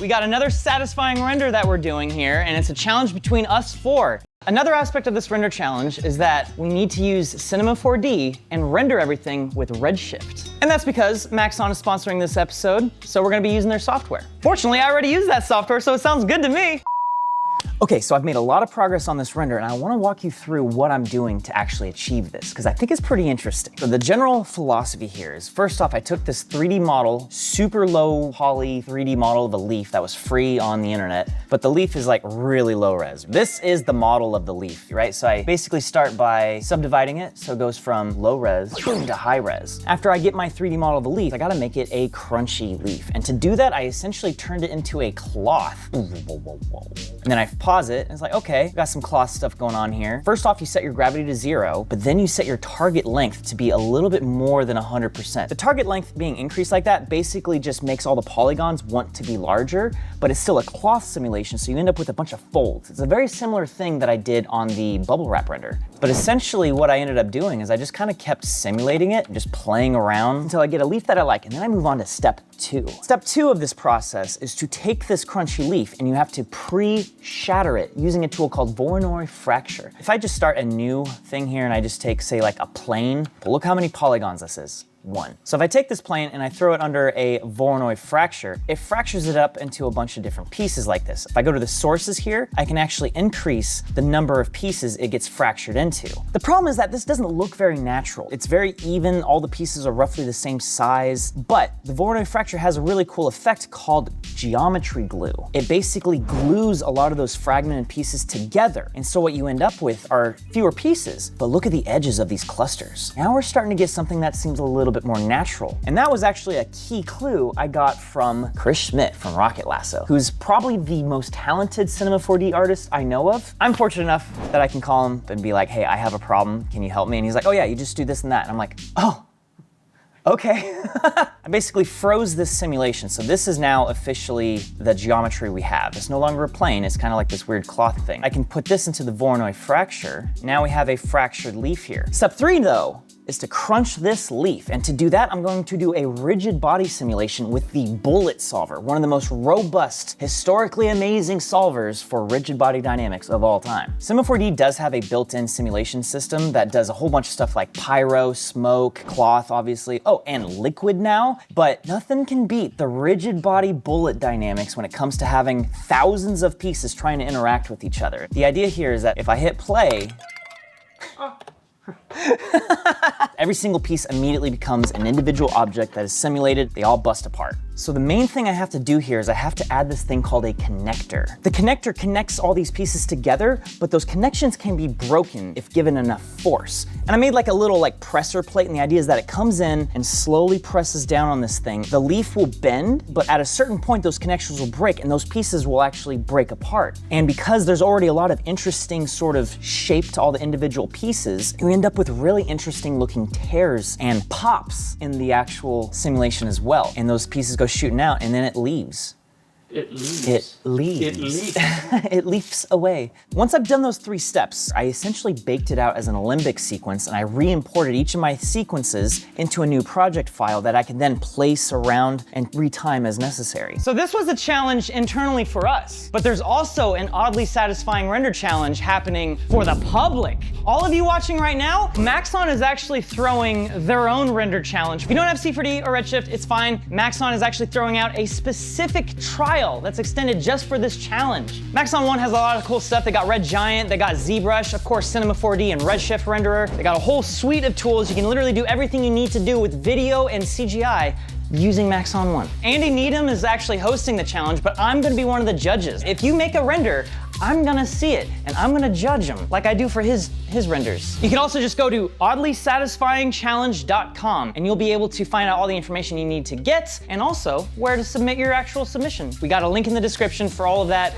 We got another satisfying render that we're doing here, and it's a challenge between us four. Another aspect of this render challenge is that we need to use Cinema 4D and render everything with Redshift. And that's because Maxon is sponsoring this episode, so we're gonna be using their software. Fortunately, I already use that software, so it sounds good to me. Okay, so I've made a lot of progress on this render, and I wanna walk you through what I'm doing to actually achieve this, because I think it's pretty interesting. So the general philosophy here is, first off, I took this 3D model, super low poly 3D model of a leaf that was free on the internet, but the leaf is like really low res. This is the model of the leaf, right? So I basically start by subdividing it, so it goes from low res to high res. After I get my 3D model of the leaf, I gotta make it a crunchy leaf. And to do that, I essentially turned it into a cloth. And then I pause it, and it's like, okay, got some cloth stuff going on here. First off, you set your gravity to 0, but then you set your target length to be a little bit more than 100%. The target length being increased like that basically just makes all the polygons want to be larger, but it's still a cloth simulation, so you end up with a bunch of folds. It's a very similar thing that I did on the bubble wrap render. But essentially what I ended up doing is I just kind of kept simulating it, just playing around until I get a leaf that I like, and then I move on to step 2. Step 2 of this process is to take this crunchy leaf and you have to pre-shatter it using a tool called Voronoi Fracture. If I just start a new thing here and I just take, say, like a plane, but look how many polygons this is. 1. So if I take this plane and I throw it under a Voronoi Fracture, it fractures it up into a bunch of different pieces like this. If I go to the sources here, I can actually increase the number of pieces it gets fractured into. The problem is that this doesn't look very natural. It's very even, all the pieces are roughly the same size, but the Voronoi Fracture has a really cool effect called geometry glue. It basically glues a lot of those fragmented pieces together, and so what you end up with are fewer pieces, but look at the edges of these clusters. Now we're starting to get something that seems a little bit more natural. And that was actually a key clue I got from Chris Schmidt from Rocket Lasso, who's probably the most talented Cinema 4D artist I know of. I'm fortunate enough that I can call him and be like, hey, I have a problem, can you help me? And he's like, oh yeah, you just do this and that. And I'm like, oh, okay. I basically froze this simulation. So this is now officially the geometry we have. It's no longer a plane, it's kind of like this weird cloth thing. I can put this into the Voronoi Fracture. Now we have a fractured leaf here. Step 3 though, is to crunch this leaf. And to do that, I'm going to do a rigid body simulation with the Bullet Solver, one of the most robust, historically amazing solvers for rigid body dynamics of all time. Cinema 4D does have a built-in simulation system that does a whole bunch of stuff like pyro, smoke, cloth, obviously, oh, and liquid now, but nothing can beat the rigid body bullet dynamics when it comes to having thousands of pieces trying to interact with each other. The idea here is that if I hit play, every single piece immediately becomes an individual object that is simulated. They all bust apart. So the main thing I have to do here is I have to add this thing called a connector. The connector connects all these pieces together, but those connections can be broken if given enough force. And I made like a little like presser plate, and the idea is that it comes in and slowly presses down on this thing. The leaf will bend, but at a certain point those connections will break and those pieces will actually break apart. And because there's already a lot of interesting sort of shape to all the individual pieces, you end up with really interesting looking tears and pops in the actual simulation as well. And those pieces go shooting out and then it leaves. It leaves. It leaves. It leaves. It leaps away. Once I've done those 3 steps, I essentially baked it out as an alembic sequence, and I re-imported each of my sequences into a new project file that I can then place around and retime as necessary. So this was a challenge internally for us, but there's also an oddly satisfying render challenge happening for the public. All of you watching right now, Maxon is actually throwing their own render challenge. If you don't have C4D or Redshift, it's fine. Maxon is actually throwing out a specific trial that's extended just for this challenge. Maxon 1 has a lot of cool stuff. They got Red Giant, they got ZBrush, of course Cinema 4D and Redshift renderer. They got a whole suite of tools. You can literally do everything you need to do with video and CGI using Maxon 1. Andy Needham is actually hosting the challenge, but I'm gonna be one of the judges. If you make a render, I'm gonna see it and I'm gonna judge them like I do for his renders. You can also just go to oddlysatisfyingchallenge.com and you'll be able to find out all the information you need to get and also where to submit your actual submission. We got a link in the description for all of that.